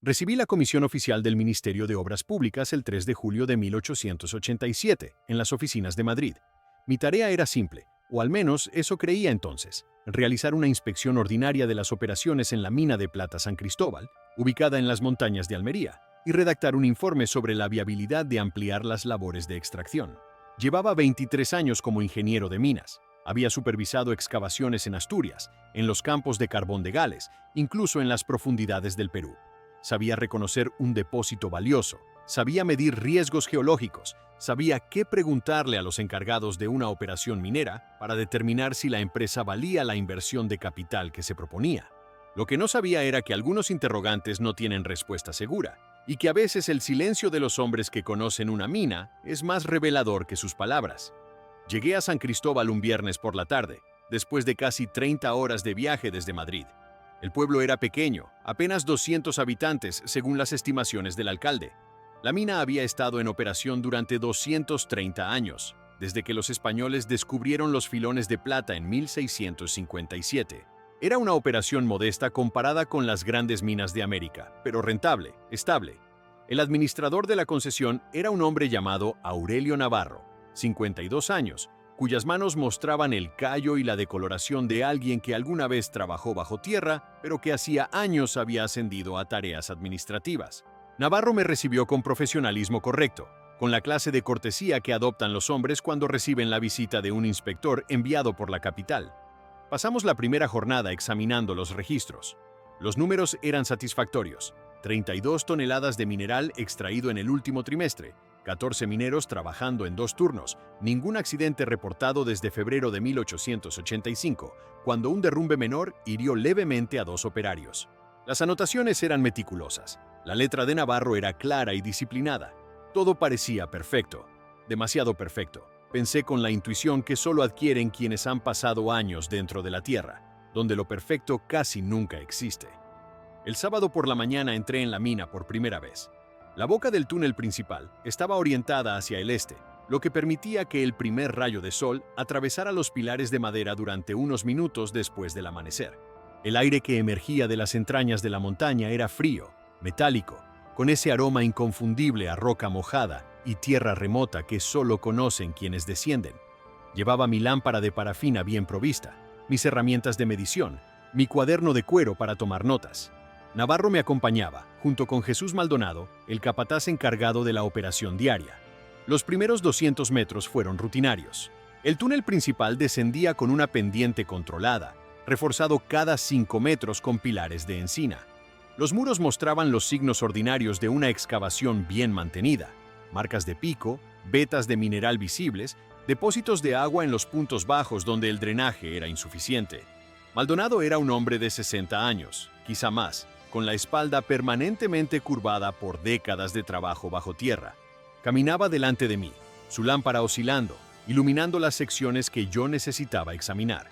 Recibí la comisión oficial del Ministerio de Obras Públicas el 3 de julio de 1887, en las oficinas de Madrid. Mi tarea era simple, o al menos eso creía entonces: realizar una inspección ordinaria de las operaciones en la mina de plata San Cristóbal, ubicada en las montañas de Almería, y redactar un informe sobre la viabilidad de ampliar las labores de extracción. Llevaba 23 años como ingeniero de minas. Había supervisado excavaciones en Asturias, en los campos de carbón de Gales, incluso en las profundidades del Perú. Sabía reconocer un depósito valioso, sabía medir riesgos geológicos, sabía qué preguntarle a los encargados de una operación minera para determinar si la empresa valía la inversión de capital que se proponía. Lo que no sabía era que algunos interrogantes no tienen respuesta segura, y que a veces el silencio de los hombres que conocen una mina es más revelador que sus palabras. Llegué a San Cristóbal un viernes por la tarde, después de casi 30 horas de viaje desde Madrid. El pueblo era pequeño, apenas 200 habitantes según las estimaciones del alcalde. La mina había estado en operación durante 230 años, desde que los españoles descubrieron los filones de plata en 1657. Era una operación modesta comparada con las grandes minas de América, pero rentable, estable. El administrador de la concesión era un hombre llamado Aurelio Navarro, 52 años, cuyas manos mostraban el callo y la decoloración de alguien que alguna vez trabajó bajo tierra, pero que hacía años había ascendido a tareas administrativas. Navarro me recibió con profesionalismo correcto, con la clase de cortesía que adoptan los hombres cuando reciben la visita de un inspector enviado por la capital. Pasamos la primera jornada examinando los registros. Los números eran satisfactorios: 32 toneladas de mineral extraído en el último trimestre, 14 mineros trabajando en 2 turnos, ningún accidente reportado desde febrero de 1885, cuando un derrumbe menor hirió levemente a 2 operarios. Las anotaciones eran meticulosas. La letra de Navarro era clara y disciplinada. Todo parecía perfecto. Demasiado perfecto, pensé con la intuición que solo adquieren quienes han pasado años dentro de la tierra, donde lo perfecto casi nunca existe. El sábado por la mañana entré en la mina por primera vez. La boca del túnel principal estaba orientada hacia el este, lo que permitía que el primer rayo de sol atravesara los pilares de madera durante unos minutos después del amanecer. El aire que emergía de las entrañas de la montaña era frío, metálico, con ese aroma inconfundible a roca mojada y tierra remota que solo conocen quienes descienden. Llevaba mi lámpara de parafina bien provista, mis herramientas de medición, mi cuaderno de cuero para tomar notas. Navarro me acompañaba, junto con Jesús Maldonado, el capataz encargado de la operación diaria. Los primeros 200 metros fueron rutinarios. El túnel principal descendía con una pendiente controlada, reforzado cada 5 metros con pilares de encina. Los muros mostraban los signos ordinarios de una excavación bien mantenida: marcas de pico, vetas de mineral visibles, depósitos de agua en los puntos bajos donde el drenaje era insuficiente. Maldonado era un hombre de 60 años, quizá más, con la espalda permanentemente curvada por décadas de trabajo bajo tierra. Caminaba delante de mí, su lámpara oscilando, iluminando las secciones que yo necesitaba examinar.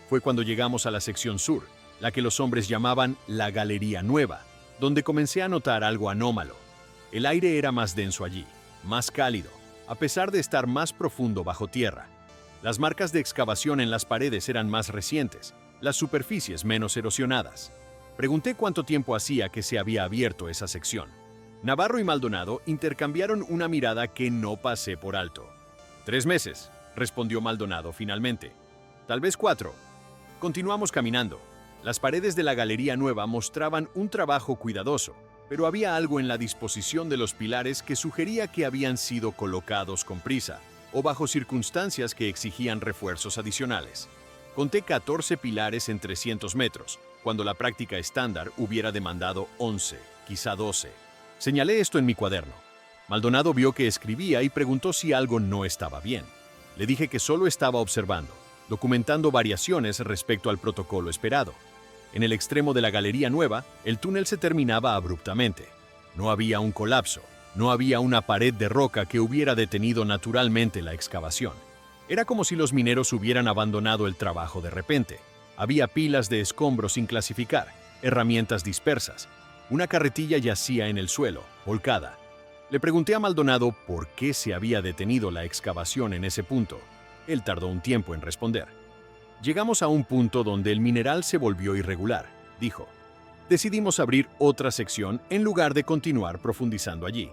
Fue cuando llegamos a la sección sur, la que los hombres llamaban la Galería Nueva, donde comencé a notar algo anómalo. El aire era más denso allí, más cálido, a pesar de estar más profundo bajo tierra. Las marcas de excavación en las paredes eran más recientes, las superficies menos erosionadas. Pregunté cuánto tiempo hacía que se había abierto esa sección. Navarro y Maldonado intercambiaron una mirada que no pasé por alto. 3 meses, respondió Maldonado finalmente. Tal vez 4. Continuamos caminando. Las paredes de la Galería Nueva mostraban un trabajo cuidadoso, pero había algo en la disposición de los pilares que sugería que habían sido colocados con prisa, o bajo circunstancias que exigían refuerzos adicionales. Conté 14 pilares en 300 metros, cuando la práctica estándar hubiera demandado 11, quizá 12. Señalé esto en mi cuaderno. Maldonado vio que escribía y preguntó si algo no estaba bien. Le dije que solo estaba observando, documentando variaciones respecto al protocolo esperado. En el extremo de la Galería Nueva, el túnel se terminaba abruptamente. No había un colapso, no había una pared de roca que hubiera detenido naturalmente la excavación. Era como si los mineros hubieran abandonado el trabajo de repente. Había pilas de escombros sin clasificar, herramientas dispersas. Una carretilla yacía en el suelo, volcada. Le pregunté a Maldonado por qué se había detenido la excavación en ese punto. Él tardó un tiempo en responder. Llegamos a un punto donde el mineral se volvió irregular, dijo. Decidimos abrir otra sección en lugar de continuar profundizando allí.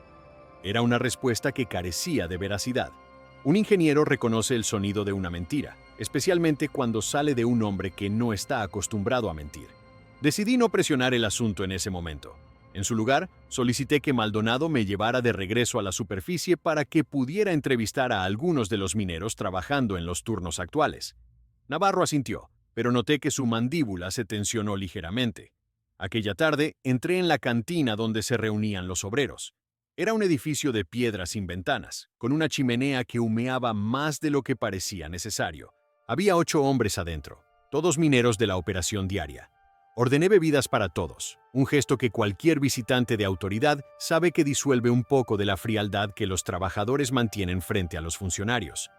Era una respuesta que carecía de veracidad. Un ingeniero reconoce el sonido de una mentira, especialmente cuando sale de un hombre que no está acostumbrado a mentir. Decidí no presionar el asunto en ese momento. En su lugar, solicité que Maldonado me llevara de regreso a la superficie para que pudiera entrevistar a algunos de los mineros trabajando en los turnos actuales. Navarro asintió, pero noté que su mandíbula se tensionó ligeramente. Aquella tarde entré en la cantina donde se reunían los obreros. Era un edificio de piedra sin ventanas, con una chimenea que humeaba más de lo que parecía necesario. Había 8 hombres adentro, todos mineros de la operación diaria. Ordené bebidas para todos, un gesto que cualquier visitante de autoridad sabe que disuelve un poco de la frialdad que los trabajadores mantienen frente a los funcionarios.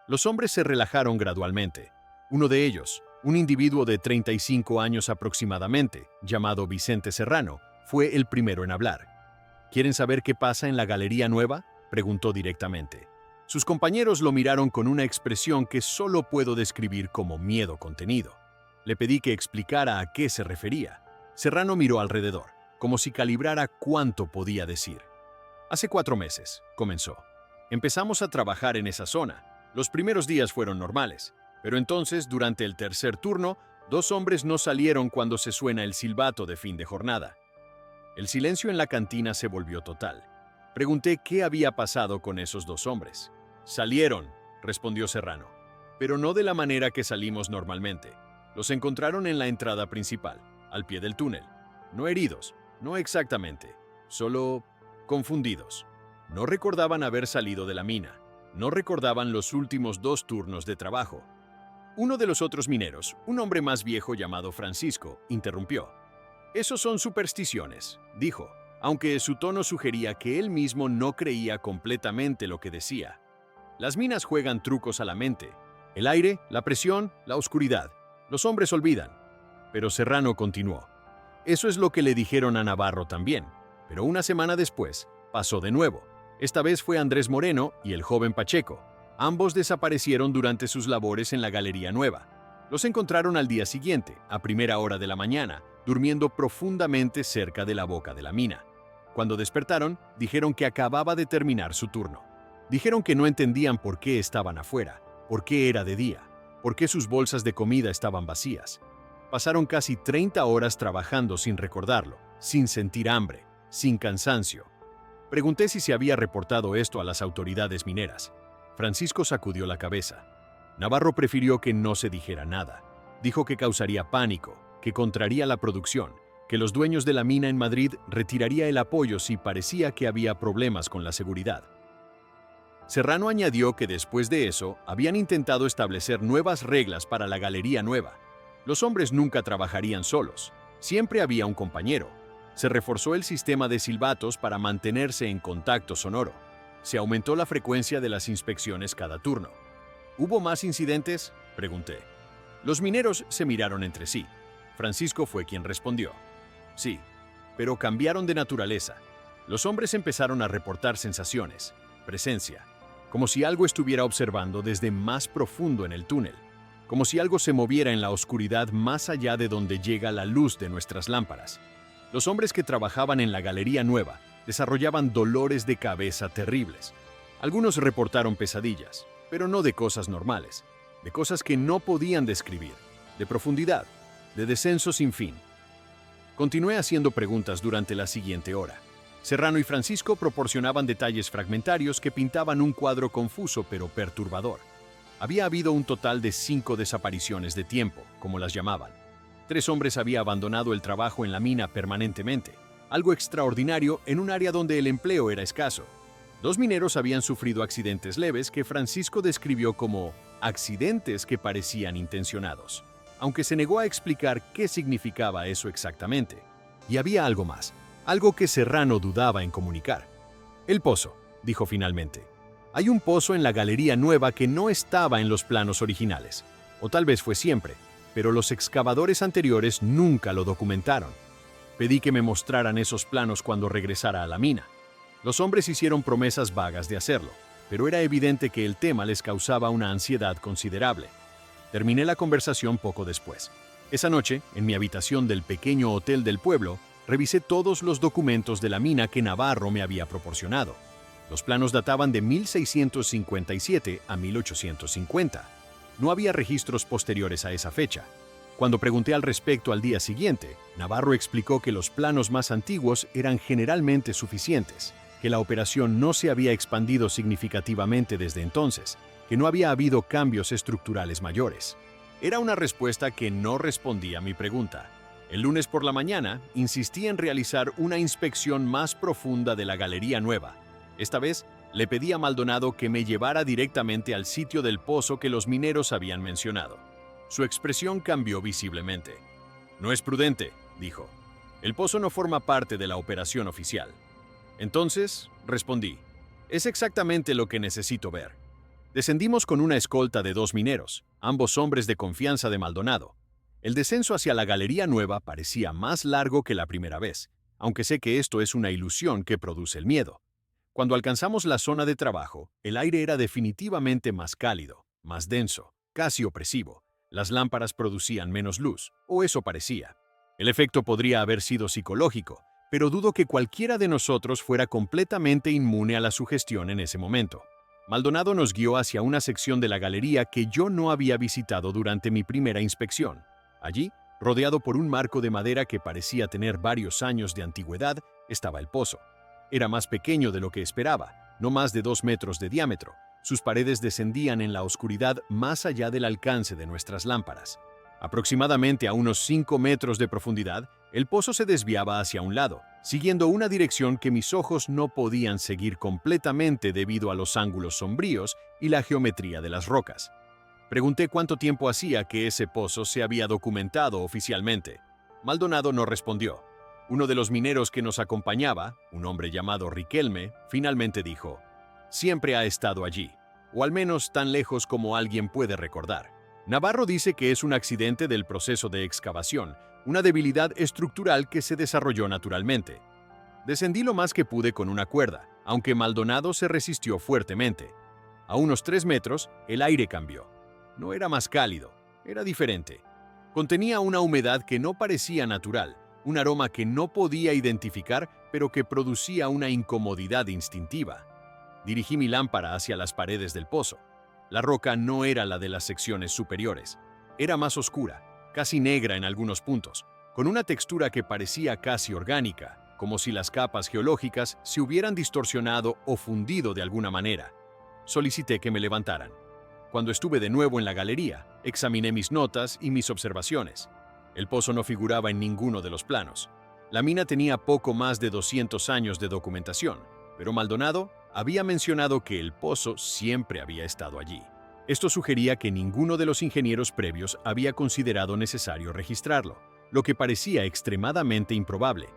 Los hombres se relajaron gradualmente. Uno de ellos, un individuo de 35 años aproximadamente, llamado Vicente Serrano, fue el primero en hablar. ¿Quieren saber qué pasa en la Galería Nueva?, preguntó directamente. Sus compañeros lo miraron con una expresión que solo puedo describir como miedo contenido. Le pedí que explicara a qué se refería. Serrano miró alrededor, como si calibrara cuánto podía decir. Hace 4 meses, comenzó. Empezamos a trabajar en esa zona. Los primeros días fueron normales, pero entonces, durante el tercer turno, 2 hombres no salieron cuando se suena el silbato de fin de jornada. El silencio en la cantina se volvió total. Pregunté qué había pasado con esos 2 hombres. Salieron, respondió Serrano, pero no de la manera que salimos normalmente. Los encontraron en la entrada principal, al pie del túnel. No heridos, no exactamente, solo confundidos. No recordaban haber salido de la mina, no recordaban los últimos 2 turnos de trabajo. Uno de los otros mineros, un hombre más viejo llamado Francisco, interrumpió. «Esos son supersticiones», dijo, aunque su tono sugería que él mismo no creía completamente lo que decía. Las minas juegan trucos a la mente. El aire, la presión, la oscuridad. Los hombres olvidan. Pero Serrano continuó. Eso es lo que le dijeron a Navarro también, pero una semana después pasó de nuevo. Esta vez fue Andrés Moreno y el joven Pacheco. Ambos desaparecieron durante sus labores en la Galería Nueva. Los encontraron al día siguiente, a primera hora de la mañana, durmiendo profundamente cerca de la boca de la mina. Cuando despertaron, dijeron que acababa de terminar su turno. Dijeron que no entendían por qué estaban afuera, por qué era de día, por qué sus bolsas de comida estaban vacías. Pasaron casi 30 horas trabajando sin recordarlo, sin sentir hambre, sin cansancio. Pregunté si se había reportado esto a las autoridades mineras. Francisco sacudió la cabeza. Navarro prefirió que no se dijera nada. Dijo que causaría pánico, que contraría la producción, que los dueños de la mina en Madrid retiraría el apoyo si parecía que había problemas con la seguridad. Serrano añadió que después de eso habían intentado establecer nuevas reglas para la Galería Nueva. Los hombres nunca trabajarían solos, siempre había un compañero. Se reforzó el sistema de silbatos para mantenerse en contacto sonoro. Se aumentó la frecuencia de las inspecciones cada turno. ¿Hubo más incidentes?, pregunté. Los mineros se miraron entre sí. Francisco fue quien respondió. Sí, pero cambiaron de naturaleza. Los hombres empezaron a reportar sensaciones, presencia, como si algo estuviera observando desde más profundo en el túnel, como si algo se moviera en la oscuridad más allá de donde llega la luz de nuestras lámparas. Los hombres que trabajaban en la Galería Nueva desarrollaban dolores de cabeza terribles. Algunos reportaron pesadillas, pero no de cosas normales, de cosas que no podían describir, de profundidad, de descenso sin fin. Continué haciendo preguntas durante la siguiente hora. Serrano y Francisco proporcionaban detalles fragmentarios que pintaban un cuadro confuso pero perturbador. Había habido un total de 5 desapariciones de tiempo, como las llamaban. 3 hombres habían abandonado el trabajo en la mina permanentemente, algo extraordinario en un área donde el empleo era escaso. 2 mineros habían sufrido accidentes leves que Francisco describió como accidentes que parecían intencionados, aunque se negó a explicar qué significaba eso exactamente. Y había algo más, algo que Serrano dudaba en comunicar. El pozo, dijo finalmente. Hay un pozo en la Galería Nueva que no estaba en los planos originales, o tal vez fue siempre, pero los excavadores anteriores nunca lo documentaron. Pedí que me mostraran esos planos cuando regresara a la mina. Los hombres hicieron promesas vagas de hacerlo, pero era evidente que el tema les causaba una ansiedad considerable. Terminé la conversación poco después. Esa noche, en mi habitación del pequeño hotel del pueblo, revisé todos los documentos de la mina que Navarro me había proporcionado. Los planos databan de 1657 a 1850. No había registros posteriores a esa fecha. Cuando pregunté al respecto al día siguiente, Navarro explicó que los planos más antiguos eran generalmente suficientes, que la operación no se había expandido significativamente desde entonces, que no había habido cambios estructurales mayores. Era una respuesta que no respondía a mi pregunta. El lunes por la mañana, insistí en realizar una inspección más profunda de la galería nueva. Esta vez, le pedí a Maldonado que me llevara directamente al sitio del pozo que los mineros habían mencionado. Su expresión cambió visiblemente. «No es prudente», dijo. «El pozo no forma parte de la operación oficial». Entonces, respondí, «Es exactamente lo que necesito ver». Descendimos con una escolta de 2 mineros, ambos hombres de confianza de Maldonado. El descenso hacia la galería nueva parecía más largo que la primera vez, aunque sé que esto es una ilusión que produce el miedo. Cuando alcanzamos la zona de trabajo, el aire era definitivamente más cálido, más denso, casi opresivo. Las lámparas producían menos luz, o eso parecía. El efecto podría haber sido psicológico, pero dudo que cualquiera de nosotros fuera completamente inmune a la sugestión en ese momento. Maldonado nos guió hacia una sección de la galería que yo no había visitado durante mi primera inspección. Allí, rodeado por un marco de madera que parecía tener varios años de antigüedad, estaba el pozo. Era más pequeño de lo que esperaba, no más de 2 metros de diámetro. Sus paredes descendían en la oscuridad más allá del alcance de nuestras lámparas. Aproximadamente a unos 5 metros de profundidad, el pozo se desviaba hacia un lado, siguiendo una dirección que mis ojos no podían seguir completamente debido a los ángulos sombríos y la geometría de las rocas. Pregunté cuánto tiempo hacía que ese pozo se había documentado oficialmente. Maldonado no respondió. Uno de los mineros que nos acompañaba, un hombre llamado Riquelme, finalmente dijo: «Siempre ha estado allí, o al menos tan lejos como alguien puede recordar». Navarro dice que es un accidente del proceso de excavación, una debilidad estructural que se desarrolló naturalmente. Descendí lo más que pude con una cuerda, aunque Maldonado se resistió fuertemente. A unos 3 metros, el aire cambió. No era más cálido, era diferente. Contenía una humedad que no parecía natural, un aroma que no podía identificar, pero que producía una incomodidad instintiva. Dirigí mi lámpara hacia las paredes del pozo. La roca no era la de las secciones superiores. Era más oscura, casi negra en algunos puntos, con una textura que parecía casi orgánica, como si las capas geológicas se hubieran distorsionado o fundido de alguna manera. Solicité que me levantaran. Cuando estuve de nuevo en la galería, examiné mis notas y mis observaciones. El pozo no figuraba en ninguno de los planos. La mina tenía poco más de 200 años de documentación, pero Maldonado había mencionado que el pozo siempre había estado allí. Esto sugería que ninguno de los ingenieros previos había considerado necesario registrarlo, lo que parecía extremadamente improbable.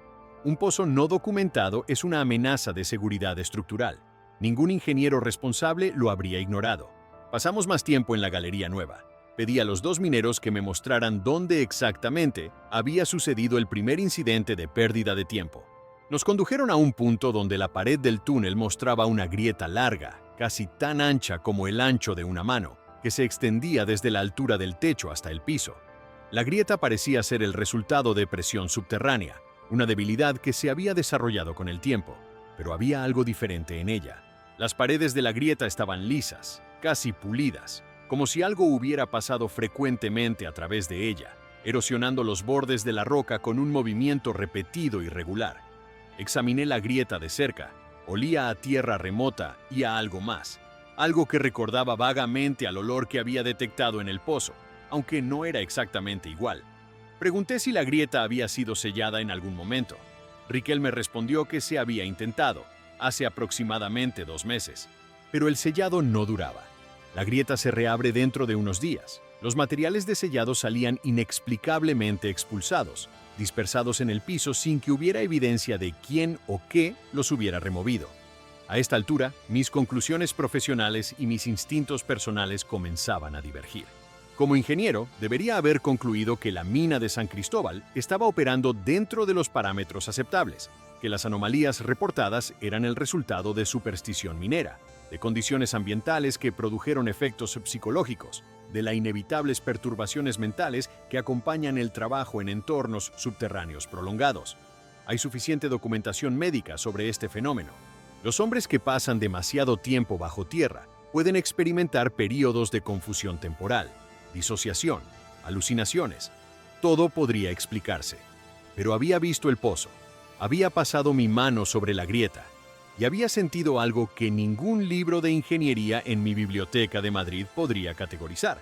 Un pozo no documentado es una amenaza de seguridad estructural. Ningún ingeniero responsable lo habría ignorado. Pasamos más tiempo en la galería nueva. Pedí a los 2 mineros que me mostraran dónde exactamente había sucedido el primer incidente de pérdida de tiempo. Nos condujeron a un punto donde la pared del túnel mostraba una grieta larga, casi tan ancha como el ancho de una mano, que se extendía desde la altura del techo hasta el piso. La grieta parecía ser el resultado de presión subterránea, una debilidad que se había desarrollado con el tiempo, pero había algo diferente en ella. Las paredes de la grieta estaban lisas, casi pulidas, como si algo hubiera pasado frecuentemente a través de ella, erosionando los bordes de la roca con un movimiento repetido y regular. Examiné la grieta de cerca. Olía a tierra remota y a algo más, algo que recordaba vagamente al olor que había detectado en el pozo, aunque no era exactamente igual. Pregunté si la grieta había sido sellada en algún momento. Riquelme respondió que se había intentado, hace aproximadamente 2 meses, pero el sellado no duraba. La grieta se reabre dentro de unos días. Los materiales de sellado salían inexplicablemente expulsados, dispersados en el piso sin que hubiera evidencia de quién o qué los hubiera removido. A esta altura, mis conclusiones profesionales y mis instintos personales comenzaban a divergir. Como ingeniero, debería haber concluido que la mina de San Cristóbal estaba operando dentro de los parámetros aceptables, que las anomalías reportadas eran el resultado de superstición minera, de condiciones ambientales que produjeron efectos psicológicos, de las inevitables perturbaciones mentales que acompañan el trabajo en entornos subterráneos prolongados. Hay suficiente documentación médica sobre este fenómeno. Los hombres que pasan demasiado tiempo bajo tierra pueden experimentar períodos de confusión temporal, disociación, alucinaciones. Todo podría explicarse. Pero había visto el pozo, había pasado mi mano sobre la grieta y había sentido algo que ningún libro de ingeniería en mi biblioteca de Madrid podría categorizar.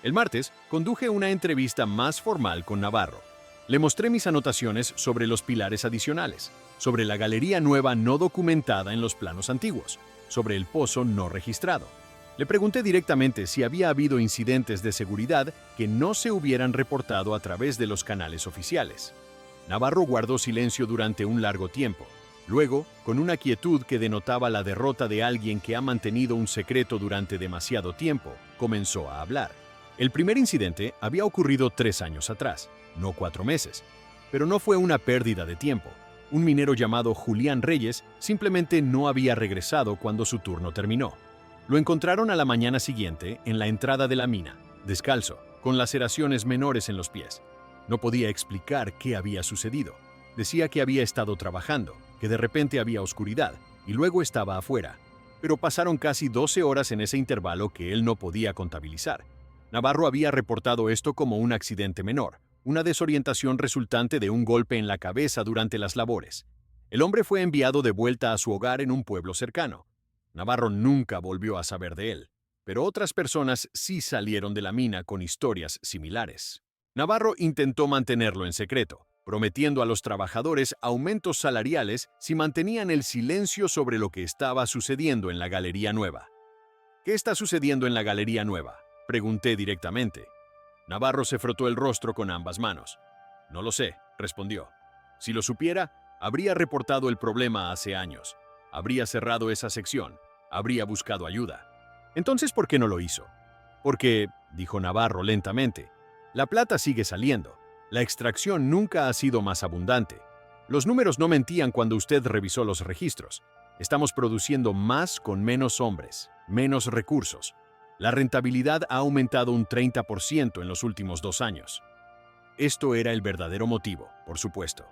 El martes conduje una entrevista más formal con Navarro. Le mostré mis anotaciones sobre los pilares adicionales, sobre la galería nueva no documentada en los planos antiguos, sobre el pozo no registrado. Le pregunté directamente si había habido incidentes de seguridad que no se hubieran reportado a través de los canales oficiales. Navarro guardó silencio durante un largo tiempo. Luego, con una quietud que denotaba la derrota de alguien que ha mantenido un secreto durante demasiado tiempo, comenzó a hablar. El primer incidente había ocurrido 3 años atrás, no 4 meses. Pero no fue una pérdida de tiempo. Un minero llamado Julián Reyes simplemente no había regresado cuando su turno terminó. Lo encontraron a la mañana siguiente en la entrada de la mina, descalzo, con laceraciones menores en los pies. No podía explicar qué había sucedido. Decía que había estado trabajando, que de repente había oscuridad, y luego estaba afuera. Pero pasaron casi 12 horas en ese intervalo que él no podía contabilizar. Navarro había reportado esto como un accidente menor, una desorientación resultante de un golpe en la cabeza durante las labores. El hombre fue enviado de vuelta a su hogar en un pueblo cercano. Navarro nunca volvió a saber de él, pero otras personas sí salieron de la mina con historias similares. Navarro intentó mantenerlo en secreto, prometiendo a los trabajadores aumentos salariales si mantenían el silencio sobre lo que estaba sucediendo en la Galería Nueva. ¿Qué está sucediendo en la Galería Nueva?, pregunté directamente. Navarro se frotó el rostro con ambas manos. No lo sé, respondió. Si lo supiera, habría reportado el problema hace años. Habría cerrado esa sección. Habría buscado ayuda. Entonces, ¿por qué no lo hizo? Porque, dijo Navarro lentamente, la plata sigue saliendo. La extracción nunca ha sido más abundante. Los números no mentían cuando usted revisó los registros. Estamos produciendo más con menos hombres, menos recursos. La rentabilidad ha aumentado un 30% en los últimos 2 años. Esto era el verdadero motivo, por supuesto.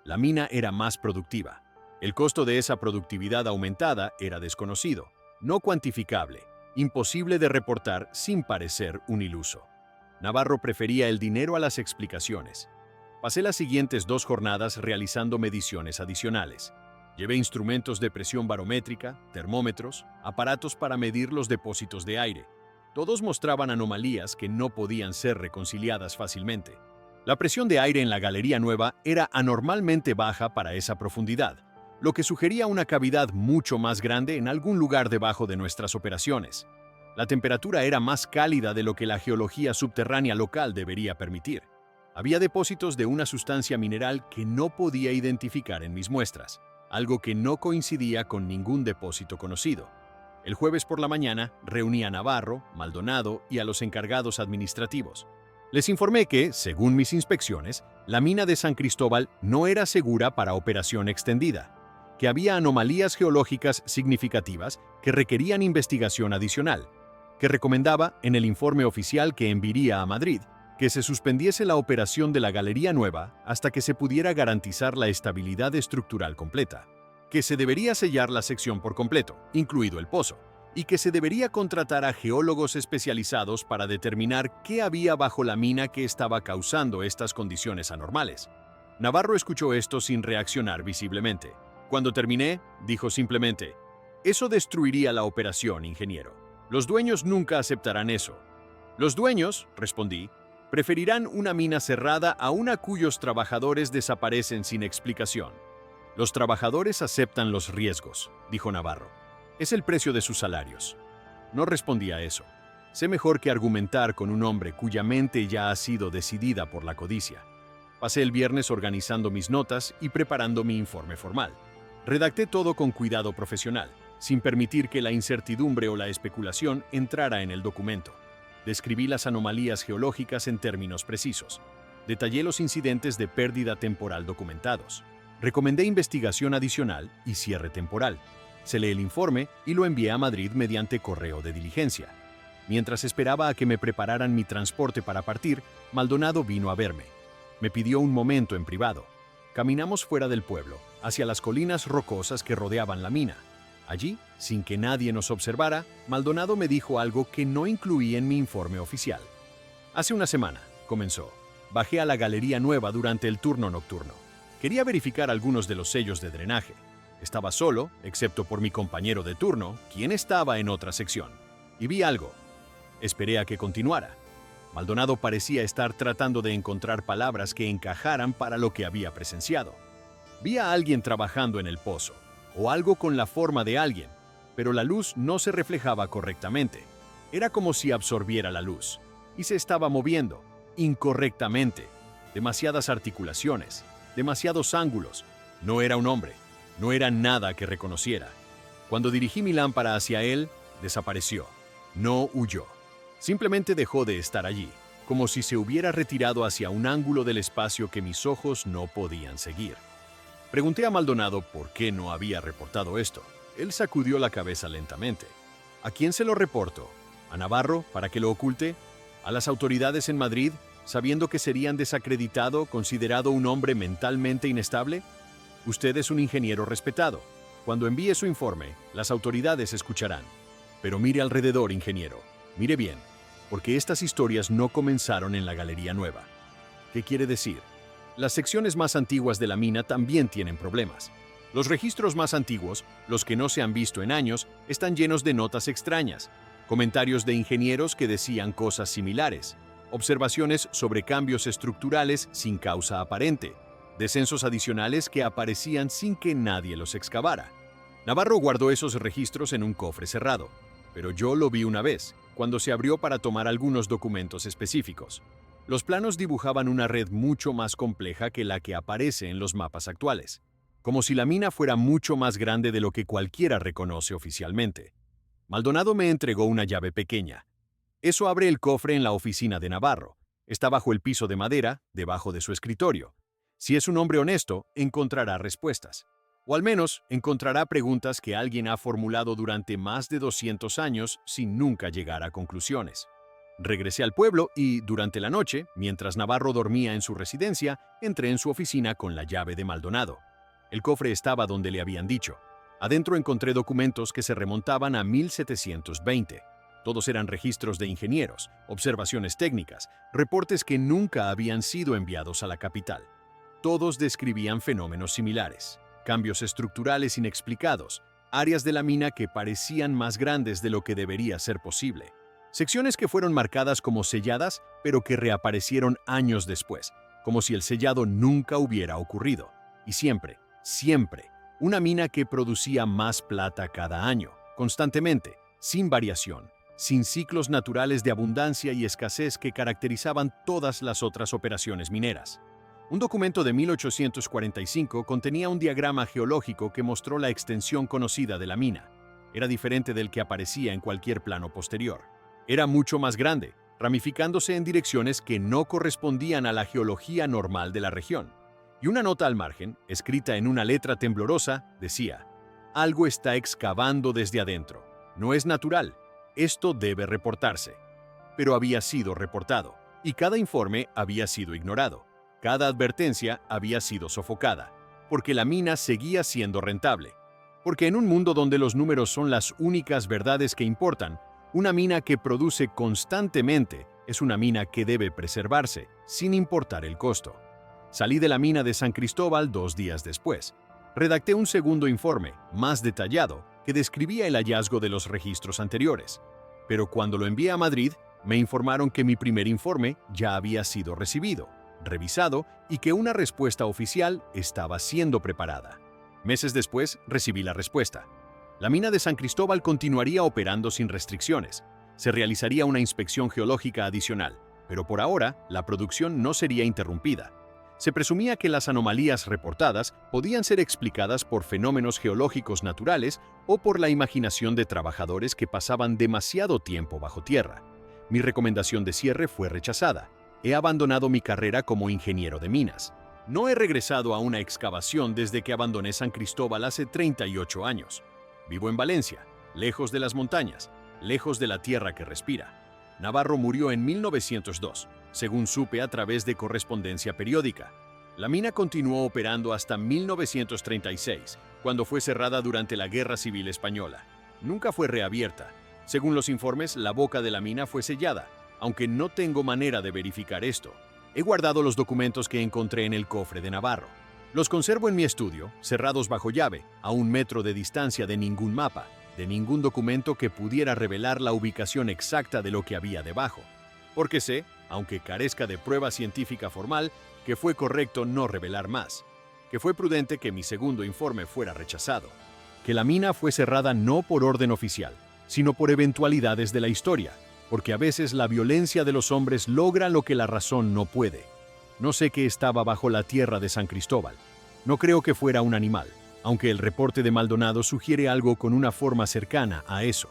La mina era más productiva. El costo de esa productividad aumentada era desconocido, no cuantificable, imposible de reportar sin parecer un iluso. Navarro prefería el dinero a las explicaciones. Pasé las siguientes 2 jornadas realizando mediciones adicionales. Llevé instrumentos de presión barométrica, termómetros, aparatos para medir los depósitos de aire. Todos mostraban anomalías que no podían ser reconciliadas fácilmente. La presión de aire en la Galería Nueva era anormalmente baja para esa profundidad, lo que sugería una cavidad mucho más grande en algún lugar debajo de nuestras operaciones. La temperatura era más cálida de lo que la geología subterránea local debería permitir. Había depósitos de una sustancia mineral que no podía identificar en mis muestras, algo que no coincidía con ningún depósito conocido. El jueves por la mañana reuní a Navarro, Maldonado y a los encargados administrativos. Les informé que, según mis inspecciones, la mina de San Cristóbal no era segura para operación extendida, que había anomalías geológicas significativas que requerían investigación adicional, que recomendaba, en el informe oficial que enviaría a Madrid, que se suspendiese la operación de la Galería Nueva hasta que se pudiera garantizar la estabilidad estructural completa, que se debería sellar la sección por completo, incluido el pozo, y que se debería contratar a geólogos especializados para determinar qué había bajo la mina que estaba causando estas condiciones anormales. Navarro escuchó esto sin reaccionar visiblemente. Cuando terminé, dijo simplemente, «Eso destruiría la operación, ingeniero. Los dueños nunca aceptarán eso». «Los dueños», respondí, «preferirán una mina cerrada a una cuyos trabajadores desaparecen sin explicación». «Los trabajadores aceptan los riesgos», dijo Navarro. «Es el precio de sus salarios». No respondí a eso. Sé mejor que argumentar con un hombre cuya mente ya ha sido decidida por la codicia. Pasé el viernes organizando mis notas y preparando mi informe formal. Redacté todo con cuidado profesional, sin permitir que la incertidumbre o la especulación entrara en el documento. Describí las anomalías geológicas en términos precisos. Detallé los incidentes de pérdida temporal documentados. Recomendé investigación adicional y cierre temporal. Selé el informe y lo envié a Madrid mediante correo de diligencia. Mientras esperaba a que me prepararan mi transporte para partir, Maldonado vino a verme. Me pidió un momento en privado. Caminamos fuera del pueblo, hacia las colinas rocosas que rodeaban la mina. Allí, sin que nadie nos observara, Maldonado me dijo algo que no incluí en mi informe oficial. Hace una semana, comenzó, bajé a la Galería Nueva durante el turno nocturno. Quería verificar algunos de los sellos de drenaje. Estaba solo, excepto por mi compañero de turno, quien estaba en otra sección. Y vi algo. Esperé a que continuara. Maldonado parecía estar tratando de encontrar palabras que encajaran para lo que había presenciado. Vi a alguien trabajando en el pozo, o algo con la forma de alguien, pero la luz no se reflejaba correctamente. Era como si absorbiera la luz, y se estaba moviendo, incorrectamente. Demasiadas articulaciones, demasiados ángulos. No era un hombre, no era nada que reconociera. Cuando dirigí mi lámpara hacia él, desapareció. No huyó. Simplemente dejó de estar allí, como si se hubiera retirado hacia un ángulo del espacio que mis ojos no podían seguir. Pregunté a Maldonado por qué no había reportado esto. Él sacudió la cabeza lentamente. ¿A quién se lo reporto? ¿A Navarro para que lo oculte? ¿A las autoridades en Madrid, sabiendo que serían desacreditado, considerado un hombre mentalmente inestable? Usted es un ingeniero respetado. Cuando envíe su informe, las autoridades escucharán. Pero mire alrededor, ingeniero. Mire bien, porque estas historias no comenzaron en la Galería Nueva. ¿Qué quiere decir? Las secciones más antiguas de la mina también tienen problemas. Los registros más antiguos, los que no se han visto en años, están llenos de notas extrañas, comentarios de ingenieros que decían cosas similares, observaciones sobre cambios estructurales sin causa aparente, descensos adicionales que aparecían sin que nadie los excavara. Navarro guardó esos registros en un cofre cerrado, pero yo lo vi una vez, cuando se abrió para tomar algunos documentos específicos. Los planos dibujaban una red mucho más compleja que la que aparece en los mapas actuales, como si la mina fuera mucho más grande de lo que cualquiera reconoce oficialmente. Maldonado me entregó una llave pequeña. Eso abre el cofre en la oficina de Navarro. Está bajo el piso de madera, debajo de su escritorio. Si es un hombre honesto, encontrará respuestas. O al menos encontrará preguntas que alguien ha formulado durante más de 200 años sin nunca llegar a conclusiones. Regresé al pueblo y, durante la noche, mientras Navarro dormía en su residencia, entré en su oficina con la llave de Maldonado. El cofre estaba donde le habían dicho. Adentro encontré documentos que se remontaban a 1720. Todos eran registros de ingenieros, observaciones técnicas, reportes que nunca habían sido enviados a la capital. Todos describían fenómenos similares, cambios estructurales inexplicados, áreas de la mina que parecían más grandes de lo que debería ser posible. Secciones que fueron marcadas como selladas, pero que reaparecieron años después, como si el sellado nunca hubiera ocurrido. Y siempre, una mina que producía más plata cada año, constantemente, sin variación, sin ciclos naturales de abundancia y escasez que caracterizaban todas las otras operaciones mineras. Un documento de 1845 contenía un diagrama geológico que mostró la extensión conocida de la mina. Era diferente del que aparecía en cualquier plano posterior. Era mucho más grande, ramificándose en direcciones que no correspondían a la geología normal de la región. Y una nota al margen, escrita en una letra temblorosa, decía: «Algo está excavando desde adentro. No es natural. Esto debe reportarse». Pero había sido reportado, y cada informe había sido ignorado. Cada advertencia había sido sofocada, porque la mina seguía siendo rentable. Porque en un mundo donde los números son las únicas verdades que importan, una mina que produce constantemente es una mina que debe preservarse, sin importar el costo. Salí de la mina de San Cristóbal 2 días después. Redacté un segundo informe, más detallado, que describía el hallazgo de los registros anteriores. Pero cuando lo envié a Madrid, me informaron que mi primer informe ya había sido recibido, revisado y que una respuesta oficial estaba siendo preparada. Meses después, recibí la respuesta. La mina de San Cristóbal continuaría operando sin restricciones. Se realizaría una inspección geológica adicional, pero por ahora la producción no sería interrumpida. Se presumía que las anomalías reportadas podían ser explicadas por fenómenos geológicos naturales o por la imaginación de trabajadores que pasaban demasiado tiempo bajo tierra. Mi recomendación de cierre fue rechazada. He abandonado mi carrera como ingeniero de minas. No he regresado a una excavación desde que abandoné San Cristóbal hace 38 años. Vivo en Valencia, lejos de las montañas, lejos de la tierra que respira. Navarro murió en 1902, según supe a través de correspondencia periódica. La mina continuó operando hasta 1936, cuando fue cerrada durante la Guerra Civil Española. Nunca fue reabierta. Según los informes, la boca de la mina fue sellada, aunque no tengo manera de verificar esto. He guardado los documentos que encontré en el cofre de Navarro. Los conservo en mi estudio, cerrados bajo llave, a 1 metro de distancia de ningún mapa, de ningún documento que pudiera revelar la ubicación exacta de lo que había debajo. Porque sé, aunque carezca de prueba científica formal, que fue correcto no revelar más, que fue prudente que mi segundo informe fuera rechazado, que la mina fue cerrada no por orden oficial, sino por eventualidades de la historia, porque a veces la violencia de los hombres logra lo que la razón no puede. No sé qué estaba bajo la tierra de San Cristóbal. No creo que fuera un animal, aunque el reporte de Maldonado sugiere algo con una forma cercana a eso.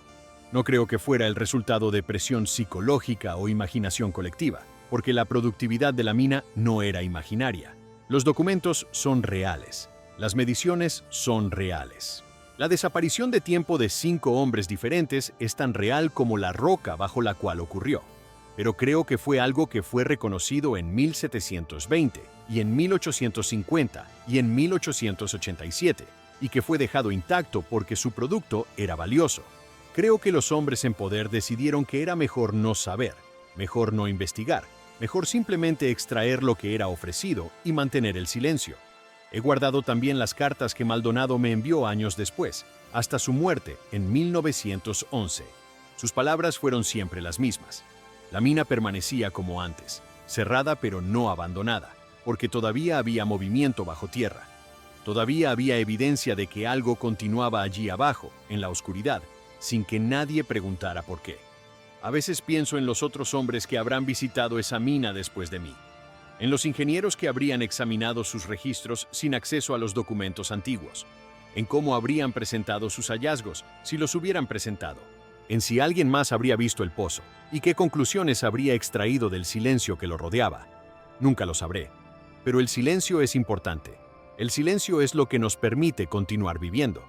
No creo que fuera el resultado de presión psicológica o imaginación colectiva, porque la productividad de la mina no era imaginaria. Los documentos son reales. Las mediciones son reales. La desaparición de tiempo de 5 hombres diferentes es tan real como la roca bajo la cual ocurrió. Pero creo que fue algo que fue reconocido en 1720 y en 1850 y en 1887, y que fue dejado intacto porque su producto era valioso. Creo que los hombres en poder decidieron que era mejor no saber, mejor no investigar, mejor simplemente extraer lo que era ofrecido y mantener el silencio. He guardado también las cartas que Maldonado me envió años después, hasta su muerte en 1911. Sus palabras fueron siempre las mismas. La mina permanecía como antes, cerrada pero no abandonada, porque todavía había movimiento bajo tierra. Todavía había evidencia de que algo continuaba allí abajo, en la oscuridad, sin que nadie preguntara por qué. A veces pienso en los otros hombres que habrán visitado esa mina después de mí, en los ingenieros que habrían examinado sus registros sin acceso a los documentos antiguos, en cómo habrían presentado sus hallazgos, si los hubieran presentado, en si alguien más habría visto el pozo y qué conclusiones habría extraído del silencio que lo rodeaba. Nunca lo sabré, pero el silencio es importante. El silencio es lo que nos permite continuar viviendo.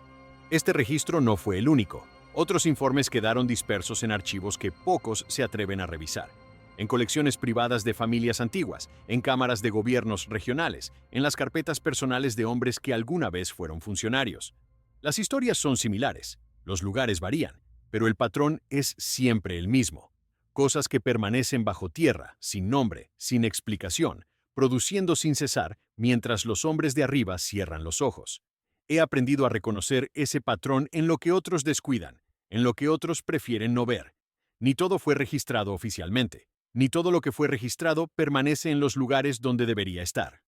Este registro no fue el único. Otros informes quedaron dispersos en archivos que pocos se atreven a revisar, en colecciones privadas de familias antiguas, en cámaras de gobiernos regionales, en las carpetas personales de hombres que alguna vez fueron funcionarios. Las historias son similares, los lugares varían, pero el patrón es siempre el mismo. Cosas que permanecen bajo tierra, sin nombre, sin explicación, produciendo sin cesar mientras los hombres de arriba cierran los ojos. He aprendido a reconocer ese patrón en lo que otros descuidan, en lo que otros prefieren no ver. Ni todo fue registrado oficialmente. Ni todo lo que fue registrado permanece en los lugares donde debería estar.